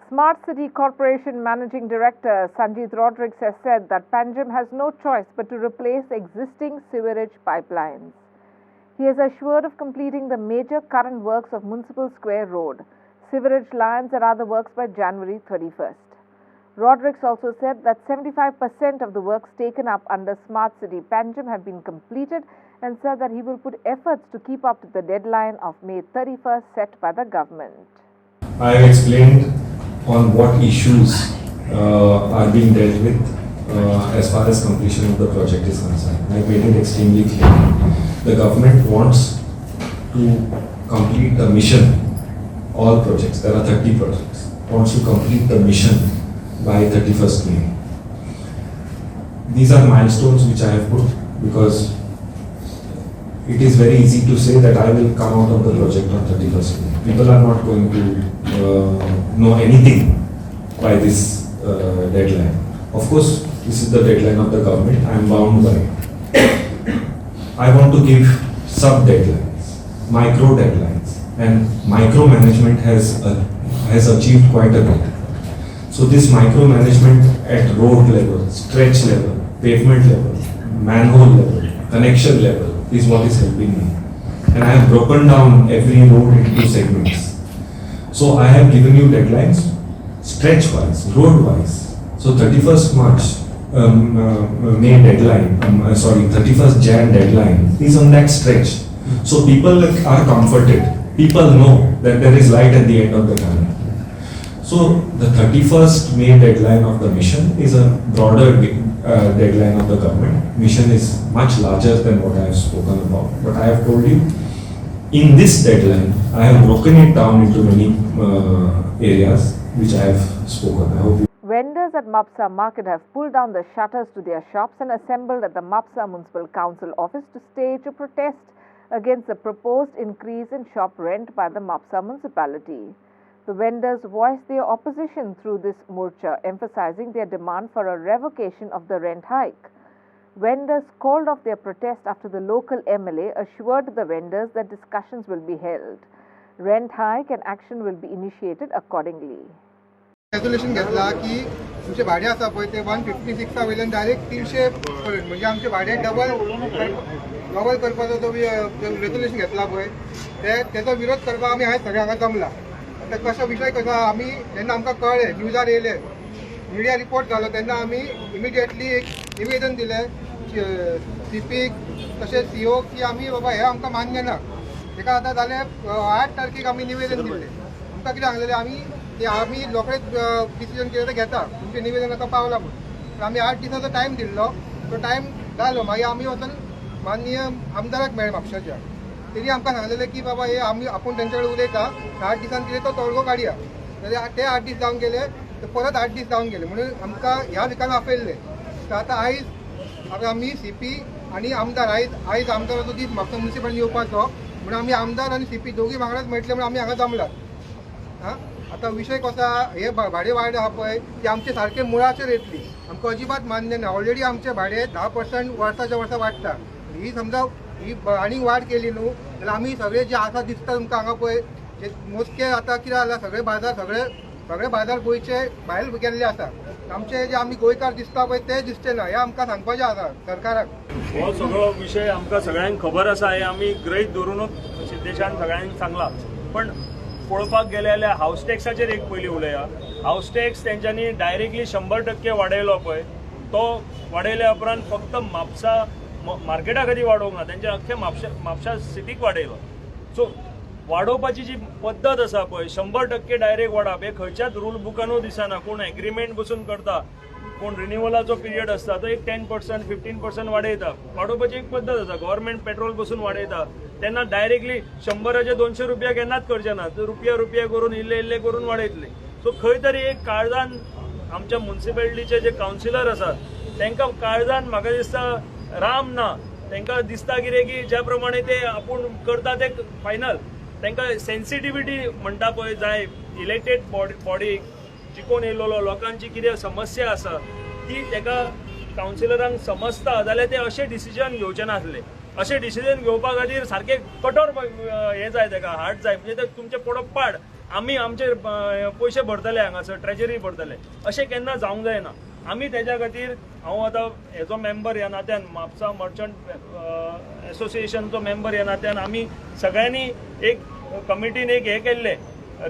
Smart City Corporation Managing Director Sanjeev Rodrigues has said that Panjim has no choice but to replace existing sewerage pipelines. He is assured of completing the major current works of Municipal Square Road, sewerage lines and other works by January 31st. Rodrigues also said that 75% of the works taken up under Smart City Panjim have been completed and said that he will put efforts to keep up to the deadline of May 31st set by the government. I have explained on what issues are being dealt with as far as completion of the project is concerned. I have made it extremely clear. The government wants to complete the mission, all projects, there are 30 projects, wants to complete the mission by 31st May. These are milestones which I have put because it is very easy to say that I will come out of the project on 31st May. People are not going to know anything by this deadline. Of course, this is the deadline of the government. I am bound by it. I want to give sub-deadlines, micro-deadlines, and micromanagement has achieved quite a bit. So this micromanagement at road level, stretch level, pavement level, manhole level, connection level is what is helping me. And I have broken down every road into segments. So I have given you deadlines, stretch-wise, road-wise. So 31st March, May deadline, 31st Jan deadline is on that stretch. So people are comforted. People know that there is light at the end of the tunnel. So the 31st May deadline of the mission is a broader deadline of the government. Mission is much larger than what I have spoken about. But I have told you, in this deadline, I have broken it down into many areas which I have spoken. I hope you. Vendors at Mapsa Market have pulled down the shutters to their shops and assembled at the Mapsa Municipal Council office to stage a protest against the proposed increase in shop rent by the Mapsa municipality. The vendors voiced their opposition through this morcha, emphasizing their demand for a revocation of the rent hike. Vendors called off their protest after the local MLA assured the vendors that discussions will be held. Rent hike and action will be initiated accordingly. Resolution घेतला की तुमचे भाडे आसा पळय ते 156 वयल्यान direct 300 पर्यंत म्हणजे आमचे भाडे डबल करपाचो जो रेझोल्यूशन घेतला पळय तेचो विरोध करपाक आमी आयज सगळे हांगा जमला. आता कसा विषय कसा आमी जेन्ना आमकां कळ्ळें न्यूजार येयले मिडिया रिपोर्ट जालो तेन्ना आमी इमिडिएटली एक निवेदन दिलें सीपीक तशेंच सीओ की आमी बाबा हे आमकां मान्य ना. तेका आतां जालें 8 तारखेक आमी निवेदन दिल्लें. आमकां कितें सांगलेलें आमी रोखडेच डिसिजन केलें तें घेता तुमचें निवेदन आतां पावलां म्हणून. आमी 8 दिसाचो टायम दिल्लो तो टायम जालो मागीर आमी वचून माननीय आमदाराक मेळ्ळे म्हापशाच्या. तेणी आमकां सांगलेलें की बाबा हे आपूण तेंचे कडेन उलयता 8 दिसान कितें तो तोडगो काडया. जाल्यार ते 8 दीस जावन गेले परत 8 दीस जावन गेले म्हणून आमकां ह्या विकान आपयल्ले. तर आतां आयज आमी सीपी आनी आमदार आयज आमदाराचो दीस म्हापसा म्युनिसिपालिटी येवपाचो म्हणून आमी आमदार आनी सीपी दोगी वांगडाच मेळटले म्हणून आमी हांगा जमलात. आता विषय कसा हे भाडे वाड आहा पळय ती आमचे सारखे मुळाचेर येतली. आमकां अजिबात मान्य ना. ऑलरेडी आमचे भाडे 10% वर्साच्या वर्सा वाडटा. ही समजा ही आनीक वाड केली न्हू जाल्यार आमी सगळे जे आसा दिसता तुमकां हांगा पळय जे मोजके आतां कितें जाला सगळे बाजार गोंयचे भायर गेल्ले आसा. आमचे जे आमी गोंयकार दिसता पळय ते दिसचे ना हे आमकां सांगपाचें आसा सरकाराक. हो सगळो विशय आमकां सगळ्यांक खबर आसा हे आमी गृहीत धरूनच सिद्धेशान सगळ्यांक सांगला. पण पळोवपाक गेले जाल्यार हाऊस टॅक्साचेर एक पयलीं उलया. हाऊस टॅक्स तेंच्यांनी डायरेक्टली 100% वाडयलो पळय तो वाडयल्या उपरांत फक्त म्हापसा मार्केटा खातीर वाडोवंक ना तेंच्या अख्ख्या म्हापसा सिटीक वाडयलो. सो वाडोवपाची जी पद्दत आसा पळय 100% डायरेक्ट वाडप हे खंयच्याच रूल बुकानूच दिसना. कोण एग्रीमेंट बसून करता कोण रिन्युवलाचो पिरियड आसता तो एक 10% 15% वाडयता. वाडोवपाची एक पद्दत आसा. गव्हर्मेंट पेट्रोल बसून वाडयता तेन्ना डायरेक्टली 100चे 200 रुपया केन्नाच करचे ना. रुपया करून इल्ले करून वाडयतले. सो खंय तरी एक काळजान आमच्या म्युनिसिपालिटीचे जे कावन्सिलर आसात तांकां काळजान म्हाका दिसता राम ना. तांकां दिसता कितें की ज्या प्रमाणे ते आपूण करता ते फायनल तांकां सेन्सिटिविटी म्हणटा पळय जाय इलेक्टेड बॉडीक जिखून येयल्लो लोकांची कितें समस्या आसा ती ताका कावन्सिलरांक समजता जाल्यार ते अशें डिसिजन घेवचे नासले. अशें डिसिजन घेवपा खातीर सारकें कठोर हें जाय ताका हार्ड जाय म्हणजे ते तुमचे पडप पाड आमी आमचे पयशे भरतले हांगासर ट्रेजरी भरतले अशें केन्ना जावंक जायना. आमी तेज्या खातीर हांव आतां हेजो मेंबर ह्या नात्यान म्हापसा मर्चंट एसोसिएशनचो मेंबर ह्या नात्यान आमी सगळ्यांनी एक कमिटीन एक हे केल्लें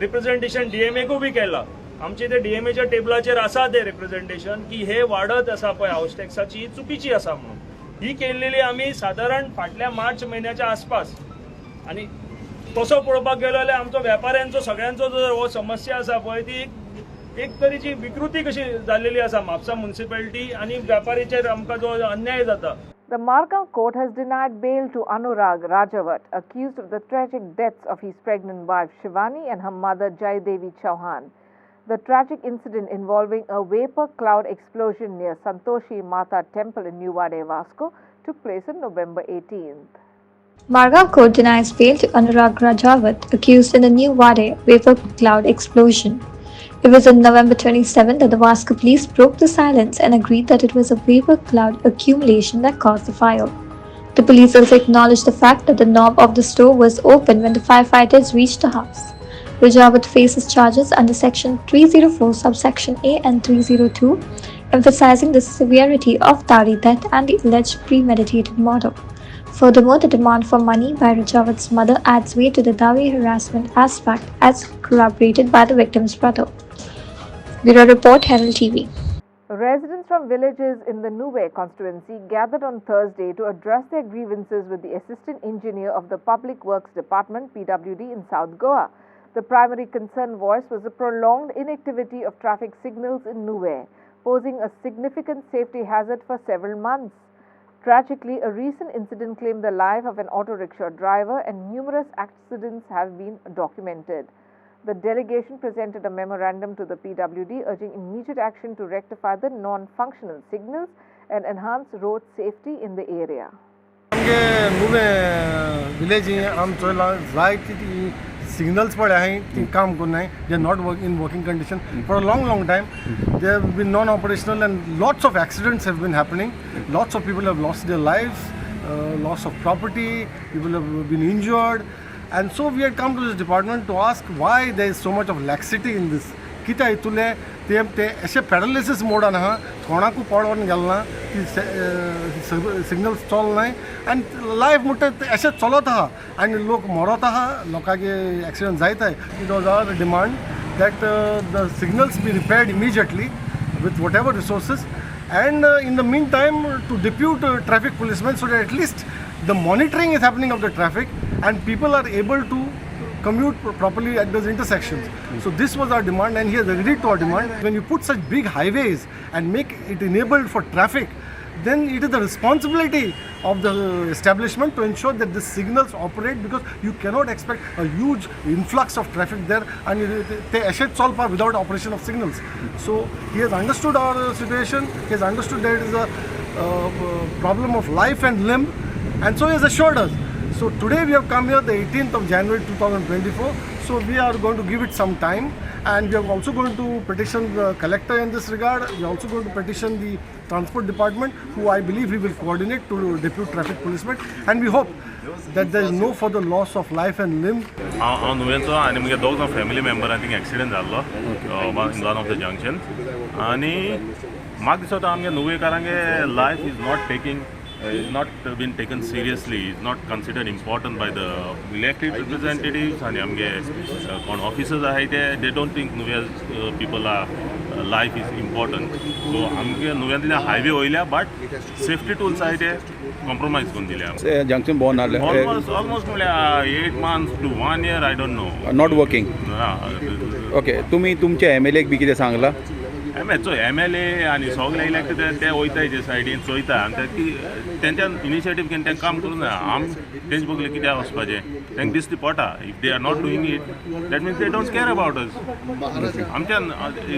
रिप्रेझेंटेशन DMAकूय बी केलां. आमचे ते DMAच्या टेबलाचेर आसा ते रिप्रेझेंटेशन की हे वाडत आसा पळय हाऊस टॅक्साची ही चुकीची आसा म्हणून. ही केल्लेली आमी सादारण फाटल्या मार्च म्हयन्याच्या आसपास. आनी तसो पळोवपाक गेलो जाल्यार आमचो वेपाऱ्यांचो सगळ्यांचो जो हो समस्या आसा पळय ती एक तरेची विकृती कशी जाल्लेली आसा म्हापसा म्युनिसिपालिटी आनी वेपारीचेर आमकां जो अन्याय जाता. The Margao court has denied bail to Anurag Rajavat, accused of the tragic deaths of his pregnant wife Shivani and her mother Jaidevi Chauhan. The tragic incident involving a vapor cloud explosion near Santoshi Mata Temple in New Wade, Vasco, took place on November 18th. Margao court denies bail to Anurag Rajawat, accused in the New Wade vapor cloud explosion. It was on November 27 that the Vasco police broke the silence and agreed that it was a vapor cloud accumulation that caused the fire. The police also acknowledged the fact that the knob of the store was open when the firefighters reached the house. Rajawat faces charges under Section 304 subsection A and 302, emphasizing the severity of dowry debt and the alleged premeditated murder. Furthermore, the demand for money by Rajawat's mother adds weight to the dowry harassment aspect, as corroborated by the victim's brother. Bureau Report, Herald TV. Residents from villages in the Nuwe constituency gathered on Thursday to address their grievances with the Assistant Engineer of the Public Works Department (PWD) in South Goa. The primary concern voiced was the prolonged inactivity of traffic signals in Nuwe, posing a significant safety hazard for several months. Tragically, a recent incident claimed the life of an auto rickshaw driver and numerous accidents have been documented. The delegation presented a memorandum to the PWD urging immediate action to rectify the non-functional signals and enhance road safety in the area. आमगे नुवे village आम चोयला जायती signals पडे आहाय ती काम करनाय they are not in working condition for a long time. They have been non-operational and lots of accidents have been happening. Lots of people have lost their lives, loss of property, people have been injured. And so we had come to this department to ask why there is so much of laxity in this. कित्या हितूले ते अशे paralysis मोडान आहा कोणाकू पडोन गेलना ती signals चलनाय आनी life म्हणटा ते अशें चलत आहा आनी लोक मरत आहा लोकांगे एक्सिडेंट जायताय. It was our demand that the signals be repaired immediately with whatever resources and in the meantime to depute traffic policemen so that at least the monitoring is happening of the traffic and people are able to commute properly at those intersections. So this was our demand and he has agreed to our demand. When you put such big highways and make it enabled for traffic, then it is the responsibility of the establishment to ensure that the signals operate because you cannot expect a huge influx of traffic there and they asset solve without operation of signals. So he has understood our situation, he has understood that it is a problem of life and limb and so he has assured us. So today we have come here the 18th of January 2024. So we are going to give it some time and we are also going to petition the collector in this regard. We are also going to petition the transport department who I believe he will coordinate to depute traffic policemen and we hope that there is no further loss of life and limb. हांव नुवेंचो आनी म्हगे दोग family मेंबरांक accident जाल्लो in one of the junction आनी म्हाका दिसता आमगे नुवेकारांगे life is not taking is not been taken seriously, is not considered important by the elected representatives and amge officers ahay they don't think Nuve's people are life is important. So amge Nuveantल्या highway oilya but safety tools ahay te compromise करून दिले. Junction born almost 8 months to 1 year I don't know. Not working. Okay, तुम्ही तुमच्या MLA B कितें Sangla? MLA आनी सगळे elected ते वयताय जे सायडीन चोयता आनी तेंच्या इनिशिएटीव घेवन तें काम करूं ना. आम तेंचे बगले कित्याक वचपाचें तेंकां दिसता पडटा. If they are not doing it that means they don't care about us. आमच्यान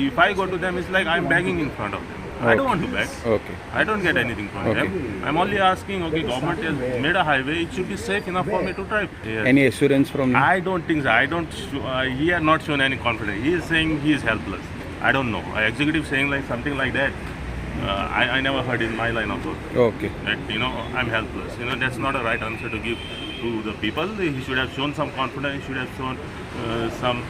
if I go to them it's like I am begging in front of them. I don't want to beg. Okay. I don't get anything from them. I'm only asking, okay, government has made a highway, it should be safe enough for me to drive. Yes. Any assurance from you? I don't think so. I don't, he has not shown any confidence. He is saying he is helpless. I don't know. An executive saying like something like that, I never heard in my line of work. Okay. That, I'm helpless. That's not a right answer to give to the people. He should have shown some confidence. He should have shown some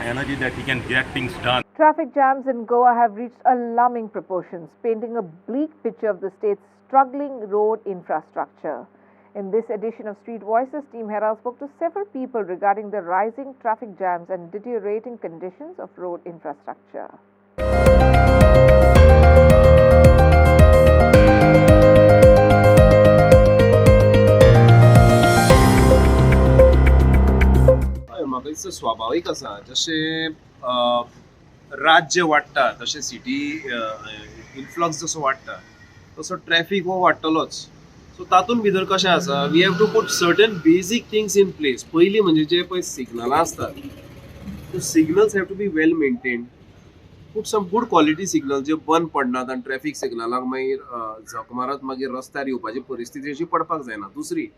energy that he can get things done. Traffic jams in Goa have reached alarming proportions, painting a bleak picture of the state's struggling road infrastructure. In this edition of Street Voices, Team Herald spoke to several people regarding the rising traffic jams and deteriorating conditions of road infrastructure. म्हाका दिसता स्वाभावीक आसा जशें राज्य वाडटा तशें city influx जसो वाडटा तसो ट्रॅफिक हो वाडटलोच. सो तातूंत भितर कशें आसा we have to put certain basic things in place. पयलीं म्हणजे जे पळय सिग्नलां आसतात the signals have to be well maintained. Put some good quality signal जे बंद पडनात आनी ट्रॅफिक सिग्नलाक मागीर झक मारत मागीर रस्त्यार येवपाची परिस्थिती अशी पडपाक जायना. दुसरी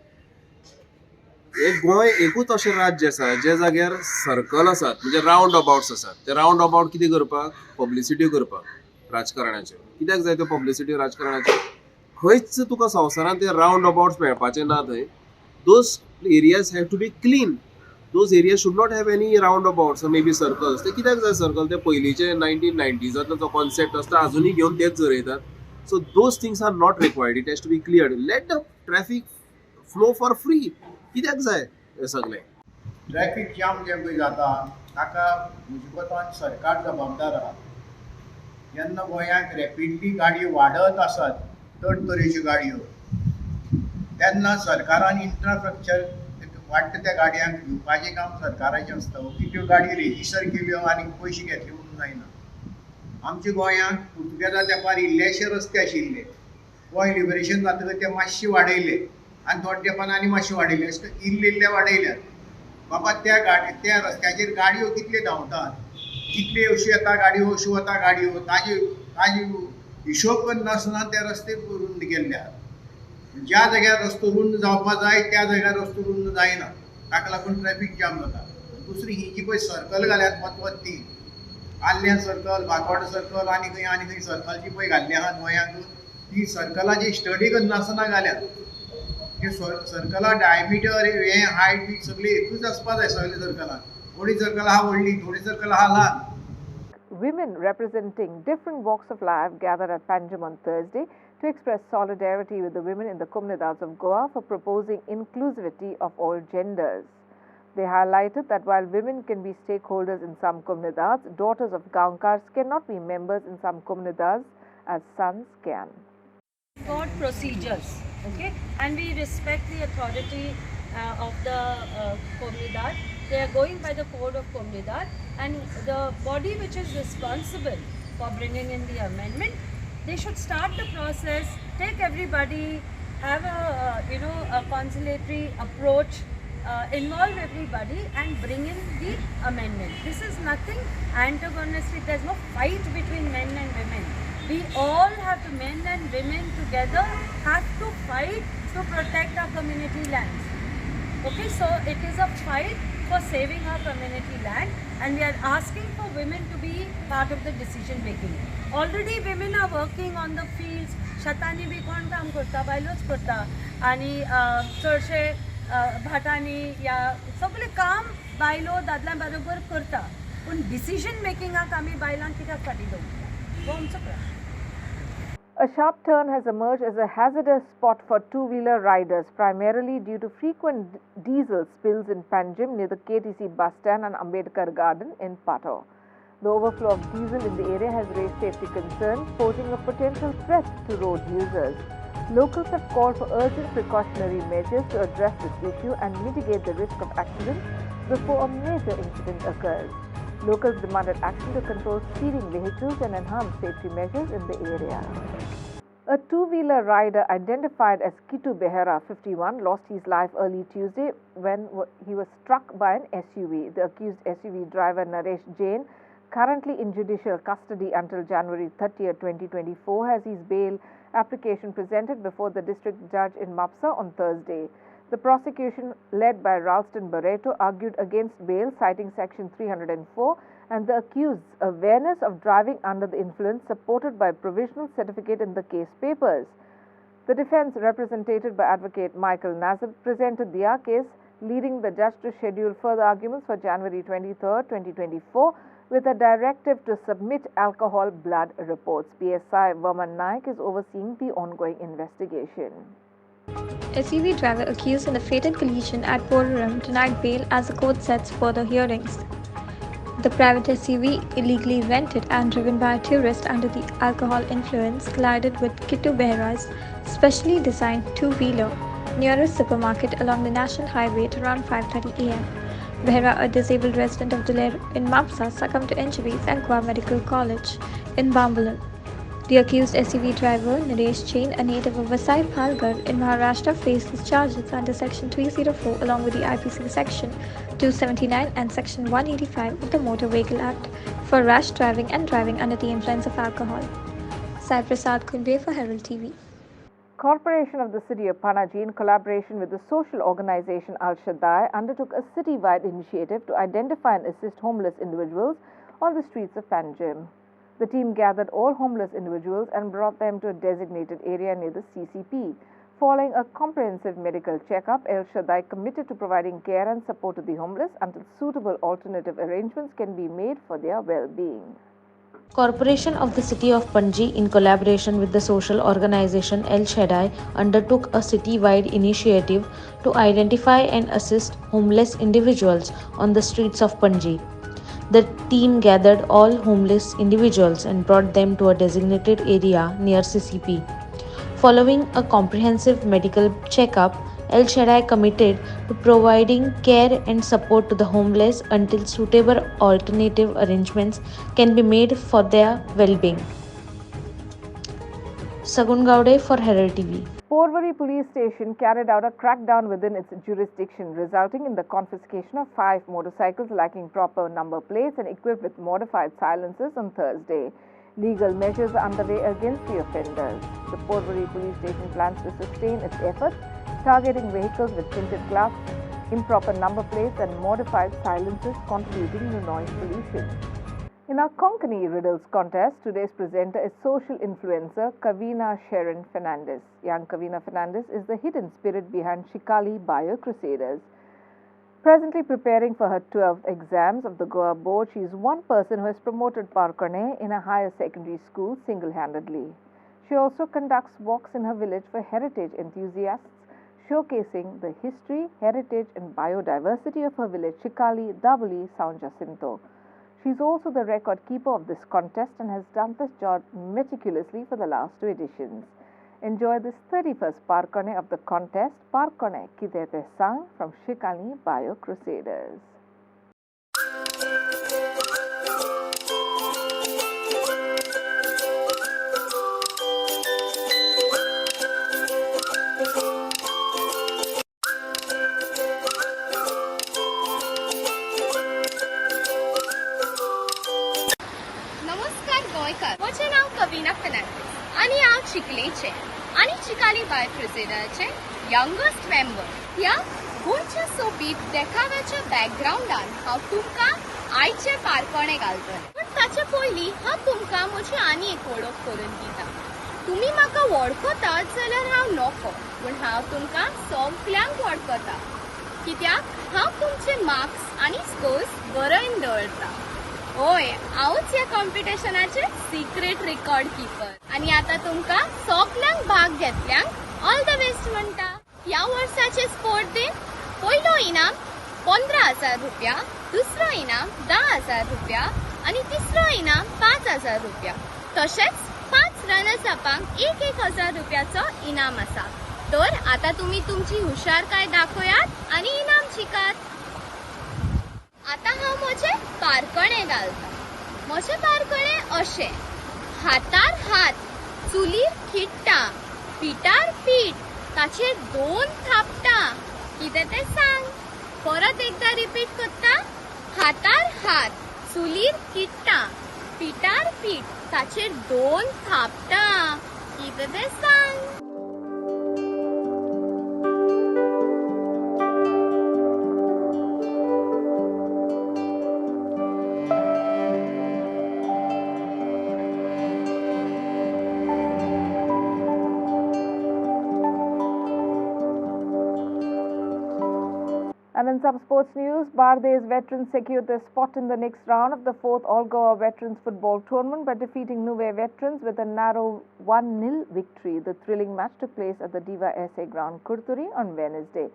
एक गोंय एकूच अशें राज्य आसा जे जाग्यार सर्कल आसात म्हणजे रावंड अबाउट्स आसात. ते रावंड अबाउट कितें करपाक पब्लिसिटी करपाक राजकारणाच्यो. कित्याक जाय त्यो पब्लिसिटी राजकारणाच्यो खंयच तुका संवसारांत ते रावंड अबाउट्स मेळपाचे ना थंय. Those areas have to be clean. Those areas should not have any roundabouts maybe circles. ते कित्याक जाय सर्कल ते पयलींचे 1990सांतलो जो कॉन्सेप्ट आसता अजुनूय घेवन तेच जरयतात. So those things are not required. It has to be cleared. Let the traffic flow for free. कित्याक जाय हें सगळें. ट्रॅफिक जाम जे पळय जाता ताका म्हजे कोतान सरकार जबाबदार आहा. जेन्ना गोंयांत रॅपिडली गाडयो वाडत आसात तरेच्यो गाडयो तेन्ना सरकारान इन्फ्रास्ट्रक्चर वाडटा त्या गाडयांक दिवपाचें काम सरकाराचें आसता. की त्यो गाडयो रेजिस्टर केल्यो आनी पयशे घेतले म्हणून जायना. आमच्या गोंयांत पुर्तुगेजा तेंपार इल्लेशे रस्ते आशिल्ले. गोंय लिबरेशन जातकीर ते मातशे वाडयले आनी थोड्या तेंपान आनी मातशे वाडयले. अशें इल्ले वाडयल्यात. बाबा त्या रस्त्याचेर गाडयो कितले धांवतात कितले अश्यो येता गाडयो अश्यो वता गाडयो ताजी हिशोब करनासतना ते रस्ते रुंद केल्ले. ज्या जाग्यार रस्तो रुंद जावपाक जाय त्या जाग्यार रस्तो रुंद जायना. ताका लागून ट्रॅफिक जाम जाता. दुसरी ही जी पळय सर्कल घाल्यात महत्वाची ती आल्ल्या सर्कल बागवाड सर्कल आनी खंय सर्कल जी पळय घाल्ली आहात गोंयांत ती सर्कलाची स्टडी करनासतना घाल्यात. हे सर्कला डायमिटर हे हायट बी सगळी एकूच आसपाक जाय सगळ्या सर्कलान. थोडी सर्कल आहा व्हडली थोडी सर्कल आहा ल्हान. Women representing different walks of life gathered at Panjim on Thursday to express solidarity with the women in the Comunidades of Goa for proposing inclusivity of all genders. They highlighted that while women can be stakeholders in some comunidades, daughters of Gaunkars cannot be members in some comunidades as sons can. Got procedures, okay, and we respect the authority of the comunidad. They are going by the code of comunidad, and the body which is responsible for bringing in the amendment, they should start the process, take everybody, have a conciliatory approach, involve everybody and bring in the amendment. This is nothing antagonistic. There's no fight between men and women. We all have to, men and women together, have to fight to protect our community lands. Okay, so it is a fight for saving our community land, and we are asking for women to be part of the decision making. Already women are working on the fields. Shatani bhi kon kaam karta, bailos karta, ani चडशे भाटांनी या सगळे काम बायलो दादल्यां बरोबर करता. पूण decision मेकिंगाक आमी बायलांक कित्याक फाटीं दवरता हो आमचो प्रश्न. A sharp turn has emerged as a hazardous spot for two-wheeler riders, primarily due to frequent diesel spills in Panjim near the KTC bus stand and Ambedkar Garden in Pato. The overflow of diesel in the area has raised safety concerns, posing a potential threat to road users. Locals have called for urgent precautionary measures to address this issue and mitigate the risk of accidents before a major incident occurs. Locals demanded action to control speeding vehicles and enhance safety measures in the area. A two-wheeler rider identified as Kitu Behera, 51, lost his life early Tuesday when he was struck by an SUV. The accused SUV driver Naresh Jain, currently in judicial custody until January 30, 2024, has his bail application presented before the district judge in Mapsa on Thursday. The prosecution, led by Ralston Barreto, argued against bail, citing Section 304 and the accused's awareness of driving under the influence, supported by provisional certificate in the case papers. The defense, represented by Advocate Michael Nazar, presented their case, leading the judge to schedule further arguments for January 23, 2024, with a directive to submit alcohol blood reports. PSI Varman Naik is overseeing the ongoing investigation. SUV driver accused in a fatal collision at Porvorim denied bail as the court sets further hearings. The private SUV, illegally rented and driven by a tourist under the alcohol influence, collided with Kittu Behra's specially designed two-wheeler near a supermarket along the national highway at around 5:30 a.m. Behra, a disabled resident of Duler in Mapsa, succumbed to injuries at Goa Medical College in Bambalan. The accused SUV driver, Naresh Jain, a native of Vasai Palghar in Maharashtra, faces charges under Section 304 along with the IPC Section 279 and Section 185 of the Motor Vehicle Act for rash driving and driving under the influence of alcohol. Sai Prasad Kunbe for Herald TV. Corporation of the City of Panaji, in collaboration with the social organization Al Shaddai, undertook a city-wide initiative to identify and assist homeless individuals on the streets of Panjim. The team gathered all homeless individuals and brought them to a designated area near the CCP. Following a comprehensive medical checkup, El Shaddai committed to providing care and support to the homeless until suitable alternative arrangements can be made for their well-being. Corporation of the City of Panji, in collaboration with the social organization El Shaddai, undertook a city-wide initiative to identify and assist homeless individuals on the streets of Panji. The team gathered all homeless individuals and brought them to a designated area near CCP. Following a comprehensive medical checkup, El Shaddai committed to providing care and support to the homeless until suitable alternative arrangements can be made for their well-being. Sagun Gaude for Herald TV. Porvorim police station carried out a crackdown within its jurisdiction, resulting in the confiscation of 5 motorcycles lacking proper number plates and equipped with modified silencers on Thursday. Legal measures are underway against the offenders. The Porvorim police station plans to sustain its efforts, targeting vehicles with tinted glass, improper number plates and modified silencers contributing to noise pollution. In our Cony Riddles contest, today's presenter is social influencer Kavina Sharon Fernandez. Young Kavina Fernandez is the hidden spirit behind Shikali Bio Crusaders. Presently preparing for her 12th exams of the Goa board, she is one person who has promoted parkour in a higher secondary school single-handedly. She also conducts walks in her village for heritage enthusiasts, showcasing the history, heritage and biodiversity of her village, Shikali Dabuli Sound Jacinto. She is also the record keeper of this contest and has done this job meticulously for the last 2 editions. Enjoy this 31st parkour of the contest, Parkour Kidete Sang from Shikali Bio Crusaders. नमस्कार गोंयकार, म्हजें नांव कविना फर्नांडीस आनी हांव चिखलेचें आनी Chicalim bye क्रुसेडरचे youngest member. ह्या गोंयच्या सोबीत देखाव्याच्या बॅकग्राउंडान हांव तुमकां आयचे पारकोणे घालतलें. पण ताचे पयलीं हांव तुमकां म्हजी आनी एक वळख करून दिता. तुमी म्हाका वळखतात जाल्यार हांव नोको, पूण हांव तुमकां सगल्यांक वळखता, कित्याक हांव तुमचे मार्क्स आनी स्कोर्स बरयन दवरता. होय, हांवूच ह्या कॉम्पिटिशनाचे सिक्रेट रेकॉर्ड कीपर. आनी आतां तुमकां सगल्यांक भाग घेतल्यांक ऑल द बेस्ट म्हणटा. ह्या वर्साचे स्पर्धेंत पयलो इनाम 15,000 रुपया, दुसरो इनाम 10,000 रुपया आनी तिसरो इनाम 5,000 रुपया. तशेंच 5 रनर्स अपांक 1,000 रुपयाचो इनाम आसा. तर आतां तुमी तुमची हुशारकाय दाखयात आनी इनाम जिकात. आतां हांव म्हजे पारकणे घालता. म्हजे पारकणे अशें: हातार हात, चुलीर खिट्टा, पिठार पीठ, ताचेर 2 थापटा. कितें तें सांग. परत एकदा रिपीट करता. हातार हात, चुलीर खिट्टा, पिठार पीठ, ताचेर 2 थापटा. कितें तें सांग. In some sports news, Bardez veterans secured their spot in the next round of the 4th All Goa Veterans Football Tournament by defeating Nuve Veterans with a narrow 1-0 victory. The thrilling match took place at the Diva SA ground, Kurturi, on Wednesday.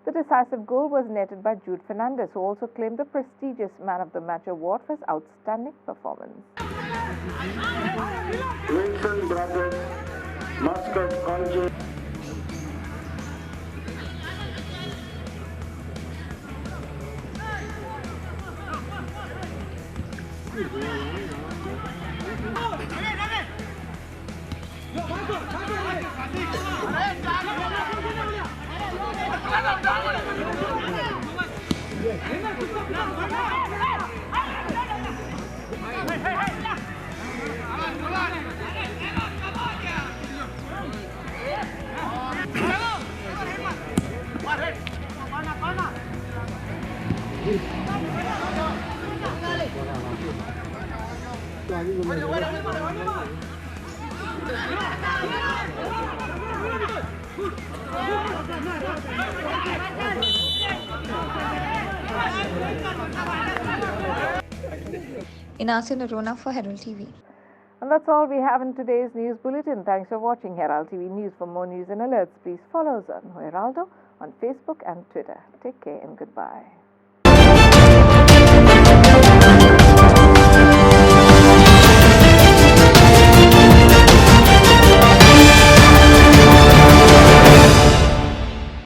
The decisive goal was netted by Jude Fernandez, who also claimed the prestigious Man of the Match award for his outstanding performance. Wilson Brothers, Muscat Conjure. Inasi Narona for Herald TV. And that's all we have in today's news bulletin. Thanks for watching Herald TV News. For more news and alerts, please follow us on Heraldo on Facebook and Twitter. Take care and goodbye.